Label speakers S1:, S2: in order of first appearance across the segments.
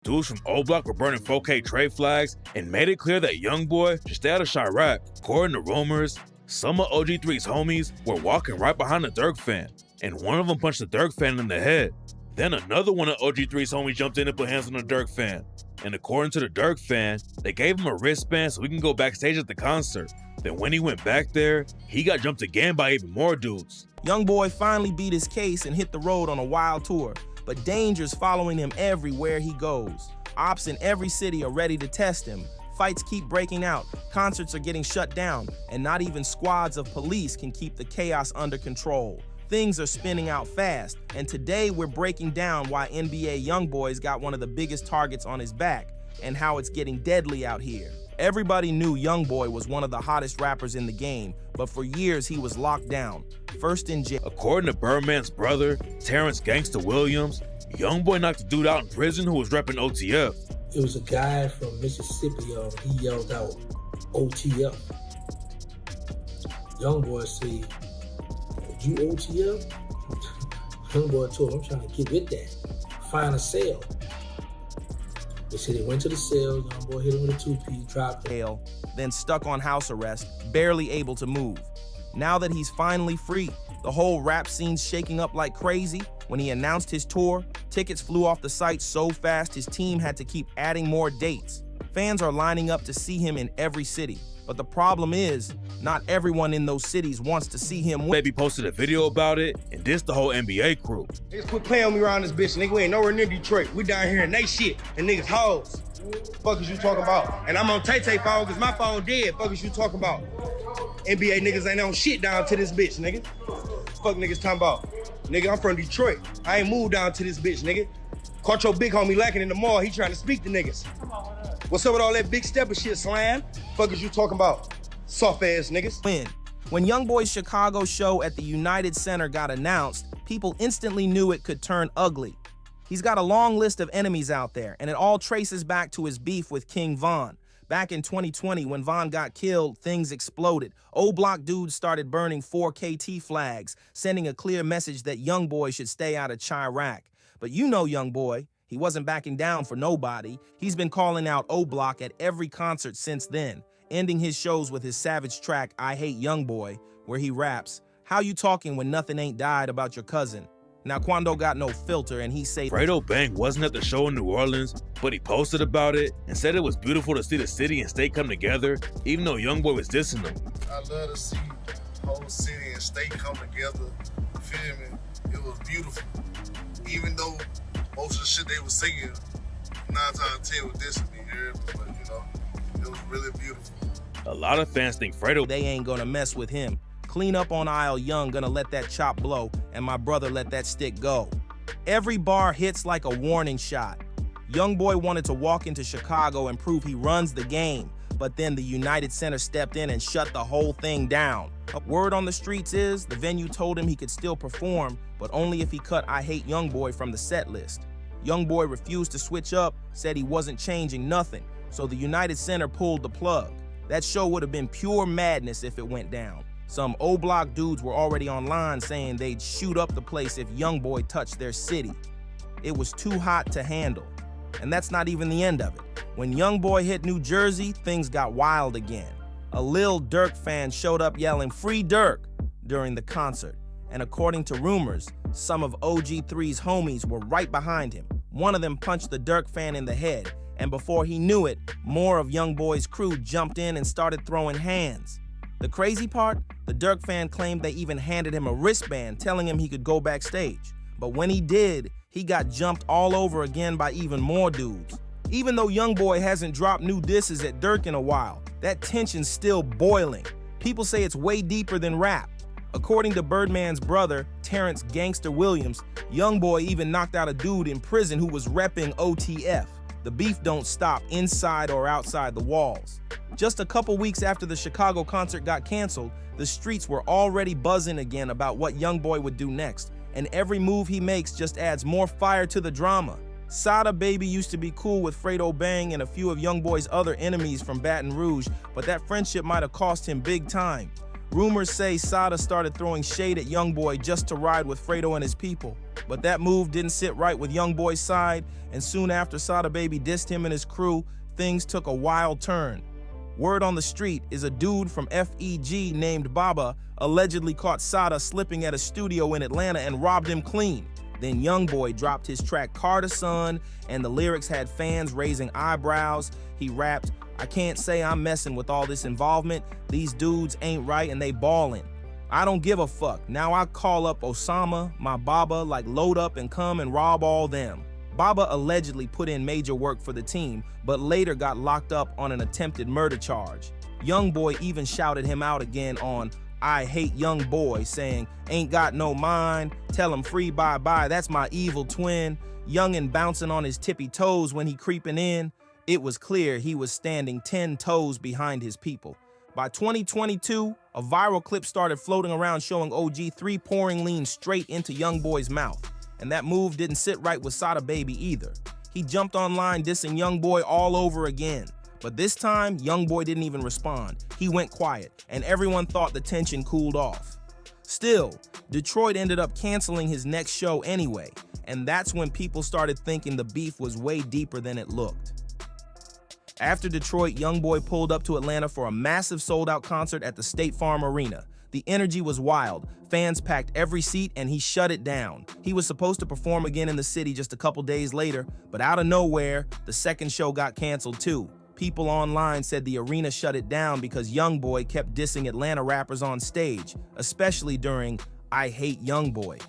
S1: dudes from O Block were burning 4K trade flags and made it clear that YoungBoy should stay out of Chirac. According to rumors, some of OG3's homies were walking right behind the Dirk fan, and one of them punched the Dirk fan in the head. Then another one of OG3's homies jumped in and put hands on the Dirk fan. And according to the Dirk fan, they gave him a wristband so he can go backstage at the concert. Then when he went back there, he got jumped again by even more dudes.
S2: YoungBoy finally beat his case and hit the road on a wild tour, but danger's following him everywhere he goes. Ops in every city are ready to test him. Fights keep breaking out, concerts are getting shut down, and not even squads of police can keep the chaos under control. Things are spinning out fast, and today we're breaking down why NBA YoungBoy's got one of the biggest targets on his back and how it's getting deadly out here. Everybody knew YoungBoy was one of the hottest rappers in the game, but for years he was locked down, first in jail.
S1: According to Birdman's brother, Terrence Gangsta Williams, YoungBoy knocked a dude out in prison who was repping OTF.
S3: It was a guy from Mississippi, he yelled out OTF. YoungBoy said, "You OTF?" YoungBoy told him, "I'm trying to get with that. Find a cell." They said they went to the cell, YoungBoy hit him with a two-piece, dropped him.
S2: Then stuck on house arrest, barely able to move. Now that he's finally free, the whole rap scene's shaking up like crazy. When he announced his tour, tickets flew off the site so fast his team had to keep adding more dates. Fans are lining up to see him in every city. But the problem is, not everyone in those cities wants to see him win.
S1: Baby posted a video about it and dissed the whole NBA crew.
S4: Niggas quit playing with me around this bitch, nigga. We ain't nowhere near Detroit. We down here in they shit and niggas hoes. Fuck is you talking about? And I'm on Tay-Tay phone because my phone dead. Fuck is you talking about? NBA niggas ain't on shit down to this bitch, nigga. Fuck niggas talking about. Nigga, I'm from Detroit. I ain't moved down to this bitch, nigga. Caught your big homie lacking in the mall. He trying to speak to niggas. What's up with all that big stepper shit, Slam? Fuck is you talking about? Soft ass niggas.
S2: When YoungBoy's Chicago show at the United Center got announced, people instantly knew it could turn ugly. He's got a long list of enemies out there, and it all traces back to his beef with King Von. Back in 2020, when Von got killed, things exploded. O-Block dudes started burning 4KT flags, sending a clear message that YoungBoy should stay out of Chirac. But you know YoungBoy, he wasn't backing down for nobody. He's been calling out O-Block at every concert since then, ending his shows with his savage track, I Hate YoungBoy, where he raps, "How you talking when nothing ain't died about your cousin?" Now, Quando got no filter, and he say,
S1: Fredo Bang wasn't at the show in New Orleans, but he posted about it and said it was beautiful to see the city and state come together, even though YoungBoy was dissing them.
S5: I love to see the whole city and state come together, you feel me? It was beautiful. Even though most of the shit they was singing, 9 times out of 10 was dissing me, here, but you know, it was really beautiful.
S1: A lot of fans think Fredo
S2: they ain't gonna mess with him. Clean up on aisle Young gonna let that chop blow, and my brother let that stick go. Every bar hits like a warning shot. YoungBoy wanted to walk into Chicago and prove he runs the game, but then the United Center stepped in and shut the whole thing down. Word on the streets is the venue told him he could still perform, but only if he cut I Hate YoungBoy from the set list. YoungBoy refused to switch up, said he wasn't changing nothing, so the United Center pulled the plug. That show would have been pure madness if it went down. Some O-Block dudes were already online saying they'd shoot up the place if YoungBoy touched their city. It was too hot to handle. And that's not even the end of it. When YoungBoy hit New Jersey, things got wild again. A Lil Durk fan showed up yelling, "Free Durk," during the concert. And according to rumors, some of OG3's homies were right behind him. One of them punched the Durk fan in the head, and before he knew it, more of YoungBoy's crew jumped in and started throwing hands. The crazy part, the Durk fan claimed they even handed him a wristband telling him he could go backstage. But when he did, he got jumped all over again by even more dudes. Even though YoungBoy hasn't dropped new disses at Durk in a while, that tension's still boiling. People say it's way deeper than rap. According to Birdman's brother, Terrence Gangsta Williams, YoungBoy even knocked out a dude in prison who was repping OTF. The beef don't stop inside or outside the walls. Just a couple weeks after the Chicago concert got canceled, the streets were already buzzing again about what YoungBoy would do next, and every move he makes just adds more fire to the drama. Sada Baby used to be cool with Fredo Bang and a few of YoungBoy's other enemies from Baton Rouge, but that friendship might have cost him big time. Rumors say Sada started throwing shade at YoungBoy just to ride with Fredo and his people. But that move didn't sit right with YoungBoy's side, and soon after Sada Baby dissed him and his crew, things took a wild turn. Word on the street is a dude from FEG named Baba allegedly caught Sada slipping at a studio in Atlanta and robbed him clean. Then YoungBoy dropped his track Car to Son, and the lyrics had fans raising eyebrows. He rapped, "I can't say I'm messing with all this involvement. These dudes ain't right and they ballin'. I don't give a fuck. Now I call up Osama, my Baba, like load up and come and rob all them." Baba allegedly put in major work for the team, but later got locked up on an attempted murder charge. YoungBoy even shouted him out again on I Hate Young Boy, saying, "Ain't got no mind, tell him free bye-bye, that's my evil twin." Young and bouncing on his tippy toes when he creeping in. It was clear he was standing 10 toes behind his people. By 2022, a viral clip started floating around showing OG3 pouring lean straight into YoungBoy's mouth. And that move didn't sit right with Sada Baby either. He jumped online dissing YoungBoy all over again. But this time, YoungBoy didn't even respond. He went quiet, and everyone thought the tension cooled off. Still, Detroit ended up canceling his next show anyway, and that's when people started thinking the beef was way deeper than it looked. After Detroit, YoungBoy pulled up to Atlanta for a massive sold-out concert at the State Farm Arena. The energy was wild. Fans packed every seat and he shut it down. He was supposed to perform again in the city just a couple days later, but out of nowhere, the second show got canceled too. People online said the arena shut it down because YoungBoy kept dissing Atlanta rappers on stage, especially during I Hate YoungBoy.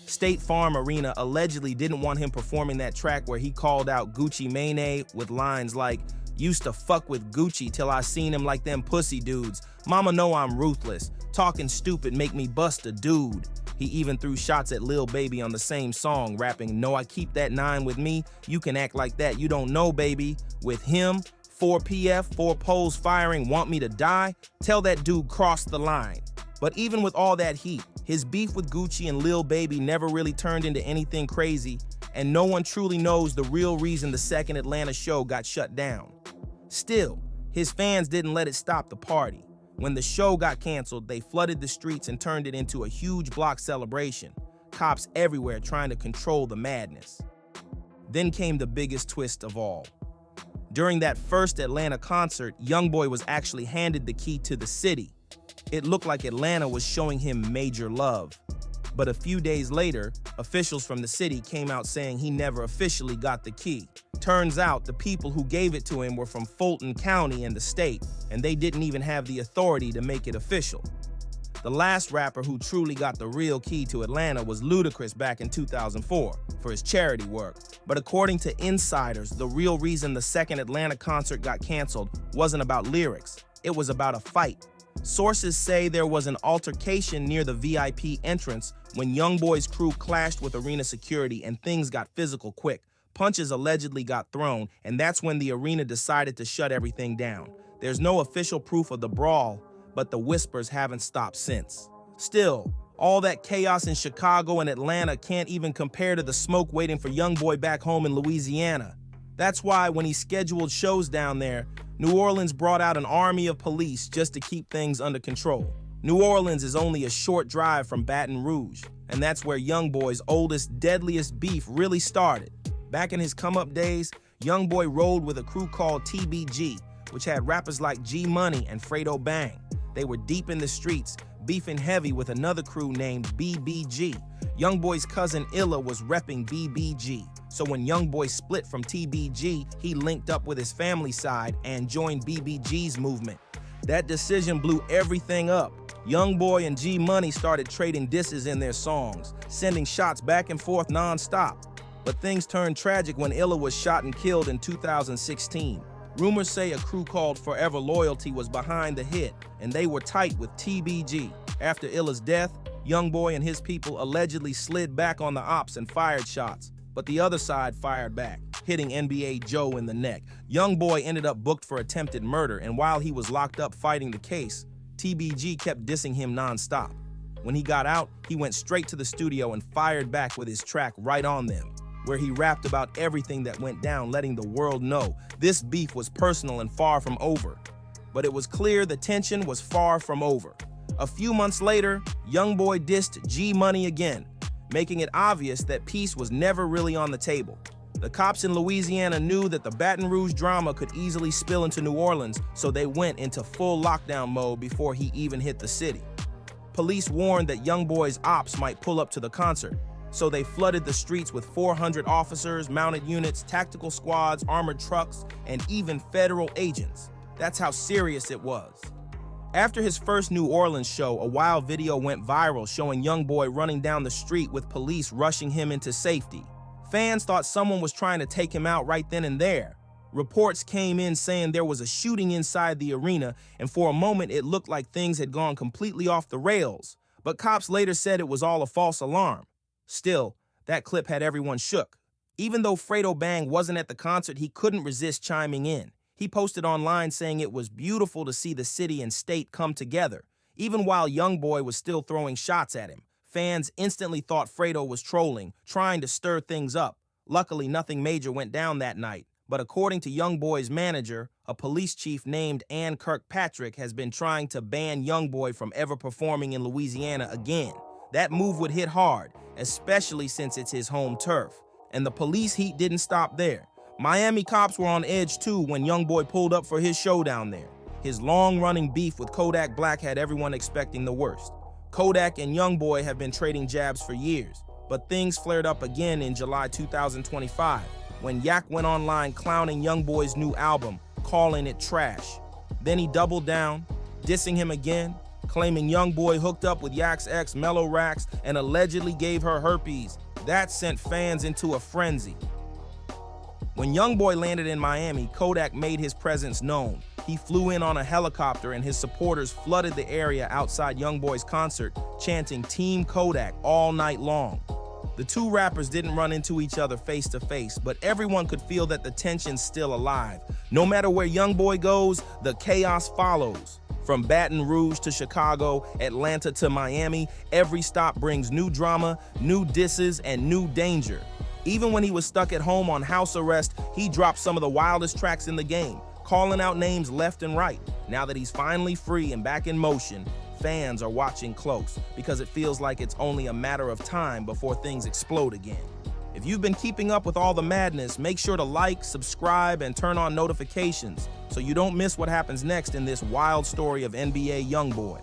S2: State Farm Arena allegedly didn't want him performing that track where he called out Gucci Mane with lines like, "Used to fuck with Gucci till I seen him like them pussy dudes. Mama know I'm ruthless. Talking stupid make me bust a dude." He even threw shots at Lil Baby on the same song, rapping, "No, I keep that 9 with me. You can act like that, you don't know, baby." With him, 4 PF, 4 poles firing, want me to die? Tell that dude crossed the line. But even with all that heat, his beef with Gucci and Lil Baby never really turned into anything crazy, and no one truly knows the real reason the second Atlanta show got shut down. Still, his fans didn't let it stop the party. When the show got canceled, they flooded the streets and turned it into a huge block celebration. Cops everywhere trying to control the madness. Then came the biggest twist of all. During that first Atlanta concert, YoungBoy was actually handed the key to the city. It looked like Atlanta was showing him major love. But a few days later, officials from the city came out saying he never officially got the key. Turns out the people who gave it to him were from Fulton County in the state, and they didn't even have the authority to make it official. The last rapper who truly got the real key to Atlanta was Ludacris back in 2004 for his charity work. But according to insiders, the real reason the second Atlanta concert got canceled wasn't about lyrics. It was about a fight. Sources say there was an altercation near the VIP entrance when YoungBoy's crew clashed with arena security and things got physical quick. Punches allegedly got thrown, and that's when the arena decided to shut everything down. There's no official proof of the brawl, but the whispers haven't stopped since. Still, all that chaos in Chicago and Atlanta can't even compare to the smoke waiting for YoungBoy back home in Louisiana. That's why when he scheduled shows down there, New Orleans brought out an army of police just to keep things under control. New Orleans is only a short drive from Baton Rouge, and that's where YoungBoy's oldest, deadliest beef really started. Back in his come-up days, YoungBoy rolled with a crew called TBG, which had rappers like G Money and Fredo Bang. They were deep in the streets, beefing heavy with another crew named BBG. YoungBoy's cousin Illa was repping BBG. So when YoungBoy split from TBG, he linked up with his family side and joined BBG's movement. That decision blew everything up. YoungBoy and G Money started trading disses in their songs, sending shots back and forth non-stop. But things turned tragic when Illa was shot and killed in 2016. Rumors say a crew called Forever Loyalty was behind the hit, and they were tight with TBG. After Illa's death, YoungBoy and his people allegedly slid back on the ops and fired shots, but the other side fired back, hitting NBA Joe in the neck. YoungBoy ended up booked for attempted murder, and while he was locked up fighting the case, TBG kept dissing him non-stop. When he got out, he went straight to the studio and fired back with his track Right On Them, where he rapped about everything that went down, letting the world know this beef was personal and far from over. But it was clear the tension was far from over. A few months later, YoungBoy dissed G Money again, making it obvious that peace was never really on the table. The cops in Louisiana knew that the Baton Rouge drama could easily spill into New Orleans, so they went into full lockdown mode before he even hit the city. Police warned that YoungBoy's ops might pull up to the concert, so they flooded the streets with 400 officers, mounted units, tactical squads, armored trucks, and even federal agents. That's how serious it was. After his first New Orleans show, a wild video went viral showing YoungBoy running down the street with police rushing him into safety. Fans thought someone was trying to take him out right then and there. Reports came in saying there was a shooting inside the arena, and for a moment it looked like things had gone completely off the rails. But cops later said it was all a false alarm. Still, that clip had everyone shook. Even though Fredo Bang wasn't at the concert, he couldn't resist chiming in. He posted online saying it was beautiful to see the city and state come together. Even while YoungBoy was still throwing shots at him, fans instantly thought Fredo was trolling, trying to stir things up. Luckily, nothing major went down that night. But according to YoungBoy's manager, a police chief named Ann Kirkpatrick has been trying to ban YoungBoy from ever performing in Louisiana again. That move would hit hard, especially since it's his home turf. And the police heat didn't stop there. Miami cops were on edge too when YoungBoy pulled up for his show down there. His long-running beef with Kodak Black had everyone expecting the worst. Kodak and YoungBoy have been trading jabs for years, but things flared up again in July 2025 when Yak went online clowning YoungBoy's new album, calling it trash. Then he doubled down, dissing him again, claiming YoungBoy hooked up with Yak's ex Mellow Rax and allegedly gave her herpes. That sent fans into a frenzy. When YoungBoy landed in Miami, Kodak made his presence known. He flew in on a helicopter and his supporters flooded the area outside YoungBoy's concert, chanting Team Kodak all night long. The two rappers didn't run into each other face to face, but everyone could feel that the tension's still alive. No matter where YoungBoy goes, the chaos follows. From Baton Rouge to Chicago, Atlanta to Miami, every stop brings new drama, new disses, and new danger. Even when he was stuck at home on house arrest, he dropped some of the wildest tracks in the game, calling out names left and right. Now that he's finally free and back in motion, fans are watching close because it feels like it's only a matter of time before things explode again. If you've been keeping up with all the madness, make sure to like, subscribe, and turn on notifications so you don't miss what happens next in this wild story of NBA YoungBoy.